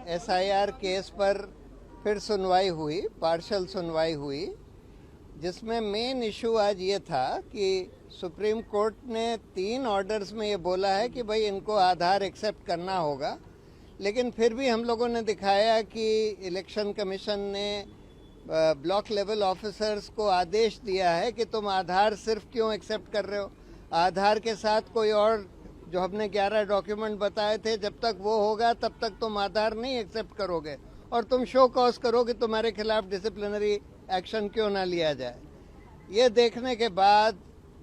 SIR case पर फिर सुनवाई हुई, पार्शल सुनवाई हुई, जिसमें मेन इशू आज ये था कि सुप्रीम कोर्ट ने 3 ऑर्डर्स में ये बोला है कि भाई इनको आधार एक्सेप्ट करना होगा, लेकिन फिर भी हम लोगों ने दिखाया कि इलेक्शन कमीशन ने ब्लॉक लेवल ऑफिसर्स को आदेश दिया है कि तुम आधार सिर्फ क्यों एक्सेप्ट कर रहे हो, आधार के साथ कोई और जो हमने 11 डॉक्यूमेंट बताए थे जब तक वो होगा तब तक तुम आधार नहीं एक्सेप्ट करोगे और तुम शो कॉज करो कि तुम्हारे खिलाफ डिसिप्लिनरी एक्शन क्यों ना लिया जाए। ये देखने के बाद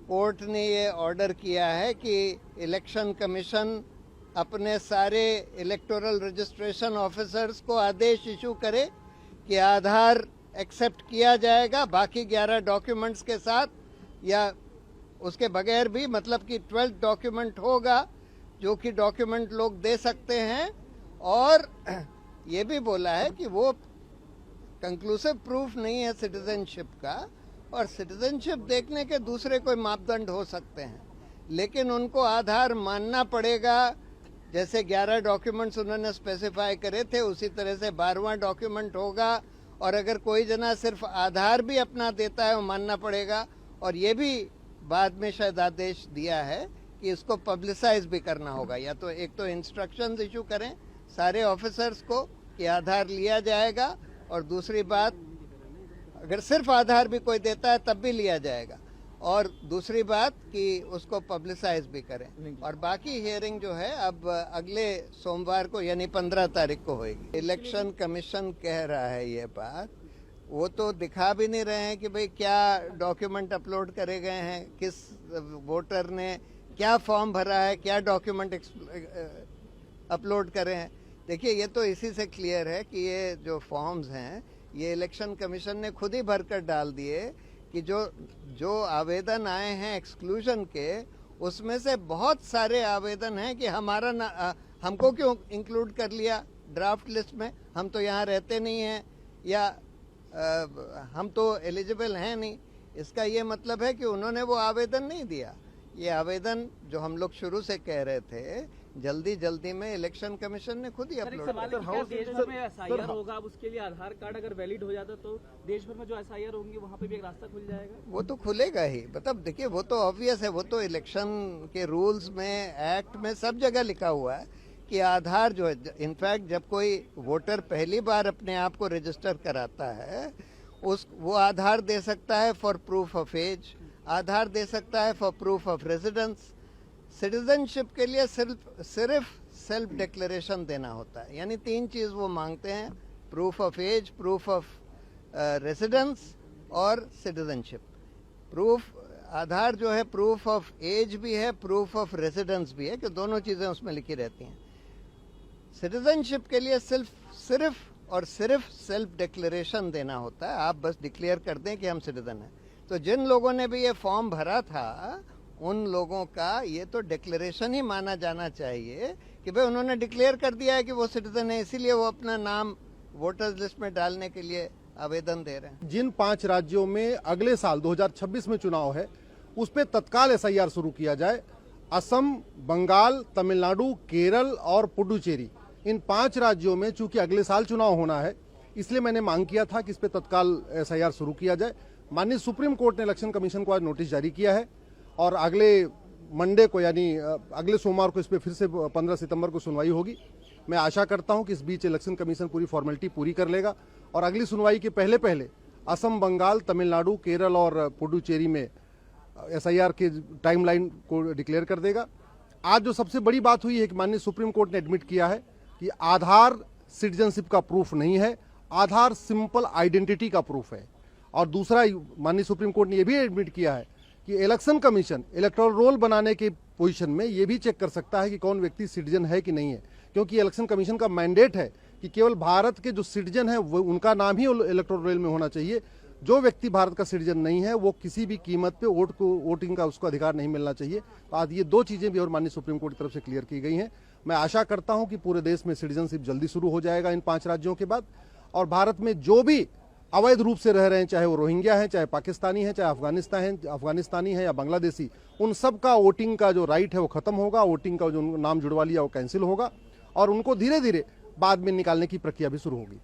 कोर्ट ने ये ऑर्डर किया है कि इलेक्शन कमीशन अपने सारे इलेक्टोरल रजिस्ट्रेशन ऑफिसर्स को आदेश इशू करे कि आधार एक्सेप्ट किया जाएगा बाकी 11 डॉक्यूमेंट्स के साथ या उसके बगैर भी, मतलब कि 12 डॉक्यूमेंट होगा जो कि डॉक्यूमेंट लोग दे सकते हैं। और ये भी बोला है कि वो कंक्लूसिव प्रूफ नहीं है सिटीजनशिप का, और सिटीजनशिप देखने के दूसरे कोई मापदंड हो सकते हैं, लेकिन उनको आधार मानना पड़ेगा। जैसे 11 डॉक्यूमेंट्स उन्होंने स्पेसिफाई करे थे उसी तरह से 12वां डॉक्यूमेंट होगा, और अगर कोई जना सिर्फ आधार भी अपना देता है वो मानना पड़ेगा। और ये भी बाद में शायद आदेश दिया है कि इसको पब्लिसाइज भी करना होगा, या तो एक तो इंस्ट्रक्शंस इशू करें सारे ऑफिसर्स को कि आधार लिया जाएगा, और दूसरी बात अगर सिर्फ आधार भी कोई देता है तब भी लिया जाएगा, और दूसरी बात कि उसको पब्लिसाइज भी करें। और बाकी हियरिंग जो है अब अगले सोमवार को यानी 15 तारीख को होगी। इलेक्शन कमीशन कह रहा है ये बात, वो तो दिखा भी नहीं रहे हैं कि भाई क्या डॉक्यूमेंट अपलोड करे गए हैं, किस वोटर ने क्या फॉर्म भरा है, क्या डॉक्यूमेंट अपलोड करे हैं। देखिए ये तो इसी से क्लियर है कि ये जो फॉर्म्स हैं ये इलेक्शन कमीशन ने खुद ही भरकर डाल दिए कि जो आवेदन आए हैं एक्सक्लूजन के, उसमें से बहुत सारे आवेदन हैं कि हमको क्यों इंक्लूड कर लिया ड्राफ्ट लिस्ट में, हम तो यहाँ रहते नहीं हैं या हम तो एलिजिबल हैं नहीं। इसका ये मतलब है कि उन्होंने वो आवेदन नहीं दिया। ये आवेदन जो हम लोग शुरू से कह रहे थे जल्दी में इलेक्शन कमीशन ने खुद ही अपलोड किया। देश भर में एसआईआर होगा, अब उसके लिए आधार कार्ड अगर वैलिड हो जाता तो देश भर में जो एसआईआर होंगी वहाँ पे भी एक रास्ता खुल जाएगा। वो तो खुलेगा ही, मतलब देखिए वो तो ऑब्वियस है, वो तो इलेक्शन के रूल्स में, एक्ट में, सब जगह लिखा हुआ है कि आधार जो है, इनफैक्ट जब कोई वोटर पहली बार अपने आप को रजिस्टर कराता है वो आधार दे सकता है फॉर प्रूफ ऑफ एज, आधार दे सकता है for proof of residence. Citizenship के लिए सिर्फ सेल्फ डिक्लेरेशन देना होता है, यानी 3 चीज वो मांगते हैं, proof of age, proof of residence और सिटीजनशिप। आधार जो है प्रूफ ऑफ एज भी है, प्रूफ ऑफ रेजिडेंस भी है, कि दोनों चीजें उसमें लिखी रहती हैं। सिटीजनशिप के लिए सिर्फ सेल्फ डिक्लेरेशन देना होता है, आप बस डिक्लेयर कर दें कि हम सिटीजन हैं। तो जिन लोगों ने भी ये फॉर्म भरा था उन लोगों का ये तो डिक्लेरेशन ही माना जाना चाहिए कि भाई उन्होंने डिक्लेयर कर दिया है कि वो सिटीजन है, इसीलिए वो अपना नाम वोटर्स लिस्ट में डालने के लिए आवेदन दे रहे हैं। जिन 5 राज्यों में अगले साल 2026 में चुनाव है उस पर तत्काल एसआईआर शुरू किया जाए। असम, बंगाल, तमिलनाडु, केरल और पुडुचेरी, इन 5 राज्यों में चूंकि अगले साल चुनाव होना है इसलिए मैंने मांग किया था कि इस पर तत्काल एसआईआर शुरू किया जाए। माननीय सुप्रीम कोर्ट ने इलेक्शन कमीशन को आज नोटिस जारी किया है और अगले मंडे को यानी अगले सोमवार को इस पर फिर से 15 सितंबर को सुनवाई होगी। मैं आशा करता हूं कि इस बीच इलेक्शन कमीशन पूरी फॉर्मेलिटी पूरी कर लेगा और अगली सुनवाई के पहले असम, बंगाल, तमिलनाडु, केरल और पुडुचेरी में एसआईआर के टाइमलाइन को डिक्लेयर कर देगा। आज जो सबसे बड़ी बात हुई है कि माननीय सुप्रीम कोर्ट ने एडमिट किया है कि आधार सिटीजनशिप का प्रूफ नहीं है, आधार सिंपल आइडेंटिटी का प्रूफ है। और दूसरा माननीय सुप्रीम कोर्ट ने यह भी एडमिट किया है कि इलेक्शन कमीशन इलेक्टोरल रोल बनाने के पोजीशन में यह भी चेक कर सकता है कि कौन व्यक्ति सिटीजन है कि नहीं है, क्योंकि इलेक्शन कमीशन का मैंडेट है कि केवल भारत के जो सिटीजन है वो उनका नाम ही इलेक्टोरल रोल में होना चाहिए। जो व्यक्ति भारत का सिटीजन नहीं है वो किसी भी कीमत पे वोटिंग का उसको अधिकार नहीं मिलना चाहिए। तो आज ये 2 चीजें भी और माननीय सुप्रीम कोर्ट की तरफ से क्लियर की गई हैं। मैं आशा करता हूं कि पूरे देश में सिटीजनशिप जल्दी शुरू हो जाएगा इन 5 राज्यों के बाद, और भारत में जो भी अवैध रूप से रह रहे हैं, चाहे वो रोहिंग्या हैं, चाहे पाकिस्तानी हैं, चाहे अफगानिस्तानी है या बांग्लादेशी, उन सब का वोटिंग का जो राइट है वो खत्म होगा। वोटिंग का जो नाम जुड़वा लिया वो कैंसिल होगा और उनको धीरे धीरे बाद में निकालने की प्रक्रिया भी शुरू होगी।